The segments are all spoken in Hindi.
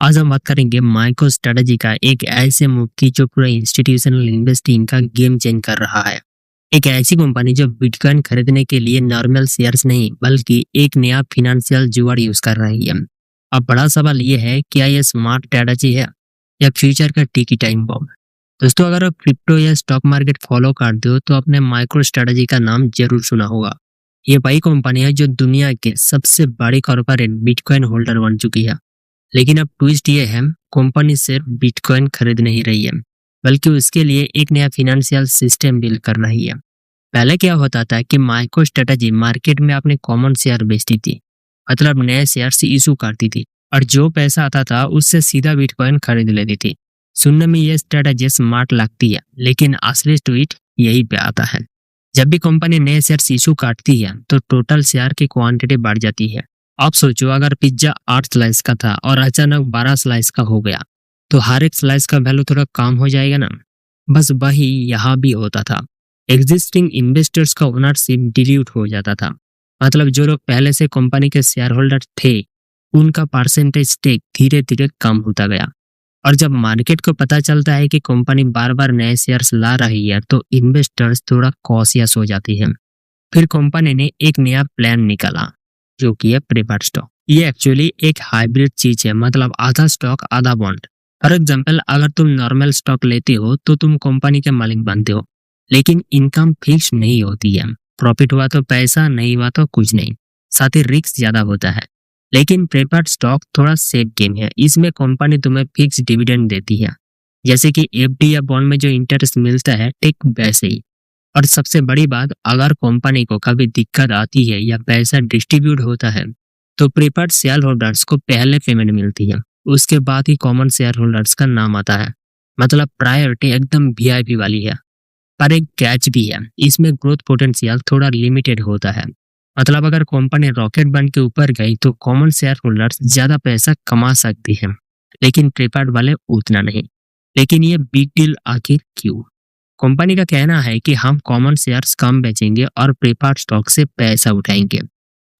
आज हम बात करेंगे माइक्रो स्ट्रेटजी का एक ऐसे मूव की जो पूरा इंस्टीट्यूशनल इन्वेस्टिंग का गेम चेंज कर रहा है। एक ऐसी कंपनी जो बिटकॉइन खरीदने के लिए नॉर्मल शेयर्स नहीं बल्कि एक नया फिनेंशियल जुगाड़ यूज कर रही है। अब बड़ा सवाल ये है, क्या ये स्मार्ट स्ट्रेटजी है या फ्यूचर का टिकी टाइम बॉम्ब। दोस्तों, अगर आप क्रिप्टो या स्टॉक मार्केट फॉलो करते हो तो आपने माइक्रो स्ट्रेटजी का नाम जरूर सुना होगा। ये वही कंपनी है जो दुनिया के सबसे बड़ी कॉर्पोरेट बिटकॉइन होल्डर बन चुकी है। लेकिन अब ट्विस्ट ये है, कंपनी सिर्फ बिटकॉइन खरीद नहीं रही है बल्कि उसके लिए एक नया फिनेंशियल सिस्टम बिल्ड कर रही है। पहले क्या होता था कि माइक्रो स्ट्रेटजी मार्केट में अपने कॉमन शेयर बेचती थी, मतलब नए शेयर से इशू करती थी और जो पैसा आता था उससे सीधा बिटकॉइन खरीद लेती थी। सुनने में ये स्ट्रेटजी स्मार्ट लगती है, लेकिन असली ट्विस्ट यही पे आता है। जब भी कंपनी नए शेयर इशू काटती है तो टोटल शेयर की क्वांटिटी बढ़ जाती है। आप सोचो, अगर पिज्जा 8 स्लाइस का था और अचानक 12 स्लाइस का हो गया तो हर एक स्लाइस का वैल्यू थोड़ा कम हो जाएगा ना। बस वही यहाँ भी होता था। एग्जिस्टिंग इन्वेस्टर्स का ओनरशिप डिल्यूट हो जाता था। मतलब जो लोग पहले से कंपनी के शेयर होल्डर थे उनका परसेंटेज स्टेक धीरे धीरे कम होता गया। और जब मार्केट को पता चलता है कि कंपनी बार बार नए शेयर्स ला रही है तो इन्वेस्टर्स थोड़ा कॉशियस हो जाती है। फिर कंपनी ने एक नया प्लान निकाला जो कि है प्रेफर्ड स्टॉक। ये एक्चुअली एक हाइब्रिड चीज है, मतलब आधा स्टॉक आधा बॉन्ड। फॉर एग्जांपल, अगर तुम नॉर्मल स्टॉक लेते हो तो तुम कंपनी के मालिक बनते हो, लेकिन इनकम फिक्स नहीं होती है। प्रॉफिट हुआ तो पैसा, नहीं हुआ तो कुछ नहीं। साथ ही रिस्क ज्यादा होता है। लेकिन प्रेफर्ड स्टॉक थोड़ा सेफ गेम है। इसमें कंपनी तुम्हें फिक्स डिविडेंड देती है, जैसे कि एफडी या बॉन्ड में जो इंटरेस्ट मिलता है ठीक वैसे ही। और सबसे बड़ी बात, अगर कंपनी को कभी दिक्कत आती है या पैसा डिस्ट्रीब्यूट होता है तो प्रेफर्ड शेयर होल्डर्स को पहले पेमेंट मिलती है, उसके बाद ही कॉमन शेयर होल्डर्स का नाम आता है। मतलब प्रायोरिटी एकदम वीआईपी वाली है। पर एक कैच भी है, इसमें ग्रोथ पोटेंशियल थोड़ा लिमिटेड होता है। मतलब अगर कंपनी रॉकेट बन के ऊपर गई तो कॉमन शेयर होल्डर्स ज्यादा पैसा कमा सकती है, लेकिन प्रेफर्ड वाले उतना नहीं। लेकिन ये बिग डील आखिर क्यों? कंपनी का कहना है कि हम कॉमन शेयर्स कम बेचेंगे और प्रेफर्ड स्टॉक से पैसा उठाएंगे।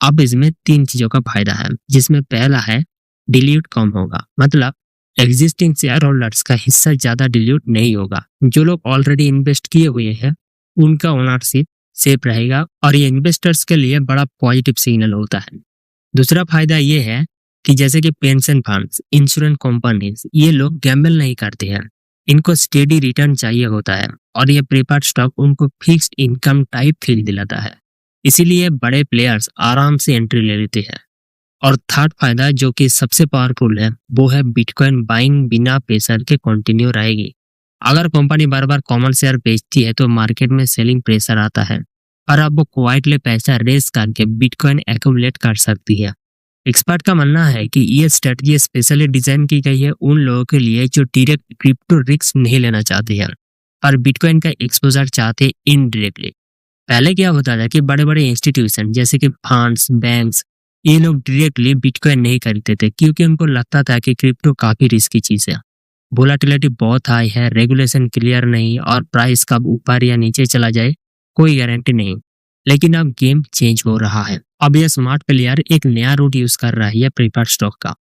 अब इसमें 3 चीजों का फायदा है, जिसमें पहला है डिल्यूट कम होगा। मतलब एग्जिस्टिंग शेयर होल्डर्स का हिस्सा ज्यादा डिल्यूट नहीं होगा। जो लोग ऑलरेडी इन्वेस्ट किए हुए हैं उनका ओनरशिप सेफ रहेगा और ये इन्वेस्टर्स के लिए बड़ा पॉजिटिव सिग्नल होता है। दूसरा फायदा ये है कि जैसे कि पेंशन फंड्स, इंश्योरेंस कंपनीज, ये लोग गैम्बल नहीं करते हैं। इनको स्टेडी रिटर्न चाहिए होता है और ये प्रेफर्ड स्टॉक उनको फिक्स्ड इनकम टाइप फील दिलाता है। इसीलिए बड़े प्लेयर्स आराम से एंट्री ले लेते हैं। और थर्ड फायदा जो कि सबसे पावरफुल है वो है बिटकॉइन बाइंग बिना प्रेशर के कंटिन्यू रहेगी। अगर कंपनी बार बार कॉमन शेयर बेचती है तो मार्केट में सेलिंग प्रेशर आता है और अब वो क्वाइटली पैसा रेस करके बिटकॉइन एक्यूमुलेट कर सकती है। एक्सपर्ट का मानना है कि ये स्ट्रेटजी स्पेशली डिजाइन की गई है उन लोगों के लिए जो डायरेक्ट क्रिप्टो रिस्क नहीं लेना चाहते हैं और बिटकॉइन का एक्सपोजर चाहते इनडायरेक्टली। पहले क्या होता था कि बड़े बड़े इंस्टीट्यूशन जैसे कि फंड्स, बैंक्स, ये लोग डायरेक्टली बिटकॉइन नहीं खरीदते थे क्योंकि उनको लगता था कि क्रिप्टो काफी रिस्की चीज है। वोलेटिलिटी बहुत हाई है, रेगुलेशन क्लियर नहीं और प्राइस कब ऊपर या नीचे चला जाए कोई गारंटी नहीं। लेकिन अब गेम चेंज हो रहा है। अब यह स्मार्ट प्लेयर एक नया रूट यूज कर रहा है प्रेफर्ड स्टॉक का।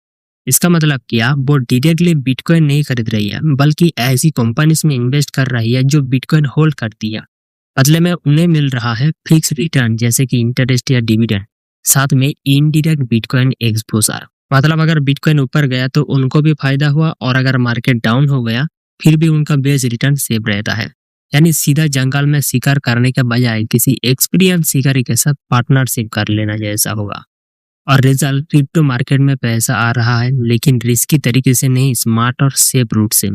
इसका मतलब क्या, वो डायरेक्टली बिटकॉइन नहीं खरीद रही है बल्कि ऐसी कंपनीज में इन्वेस्ट कर रही है जो बिटकॉइन होल्ड करती है। बदले में उन्हें मिल रहा है फिक्स रिटर्न जैसे कि इंटरेस्ट या डिविडेंड, साथ में इनडायरेक्ट बिटकॉइन एक्सपोजर। मतलब अगर बिटकॉइन ऊपर गया तो उनको भी फायदा हुआ और अगर मार्केट डाउन हो गया फिर भी उनका बेस रिटर्न सेफ रहता है। यानी सीधा जंगल में शिकार करने के बजाय किसी एक्सपीरियंस शिकारी के साथ पार्टनरशिप कर लेना जैसा होगा। और रिजल्ट, क्रिप्टो मार्केट में पैसा आ रहा है लेकिन रिस्की तरीके से नहीं, स्मार्ट और सेफ रूट से।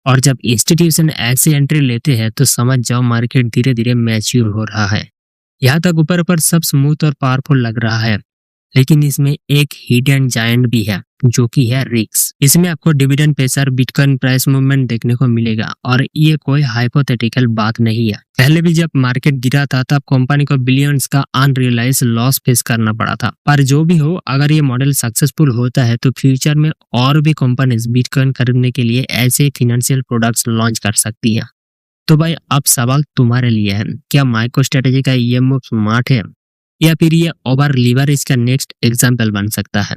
और जब इंस्टीट्यूशन ऐसे एंट्री लेते हैं तो समझ जाओ मार्केट धीरे धीरे मैच्योर हो रहा है। यहाँ तक ऊपर ऊपर सब स्मूथ और पावरफुल लग रहा है, लेकिन इसमें एक हिडन जायंट भी है जो कि है रिस्क। इसमें आपको dividend pressure, bitcoin price movement देखने को मिलेगा और ये कोई हाइपोथेटिकल बात नहीं है। पहले भी जब मार्केट गिरा था तब कंपनी को बिलियंस का अनरियलाइज लॉस फेस करना पड़ा था। पर जो भी हो, अगर ये मॉडल सक्सेसफुल होता है तो फ्यूचर में और भी कंपनीज बिटकॉइन खरीदने के लिए ऐसे फिनेंशियल प्रोडक्ट्स लॉन्च कर सकती है। तो भाई अब सवाल तुम्हारे लिए है, क्या माइक्रो स्ट्रेटजी का ये मूव स्मार्ट है या फिर ये ओवर लीवरेज का नेक्स्ट एग्जाम्पल बन सकता है?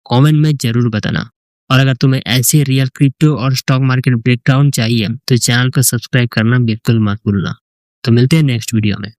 कमेंट में जरूर बताना। और अगर तुम्हें ऐसे रियल क्रिप्टो और स्टॉक मार्केट ब्रेकडाउन चाहिए तो चैनल को सब्सक्राइब करना बिल्कुल मत भूलना। तो मिलते हैं नेक्स्ट वीडियो में।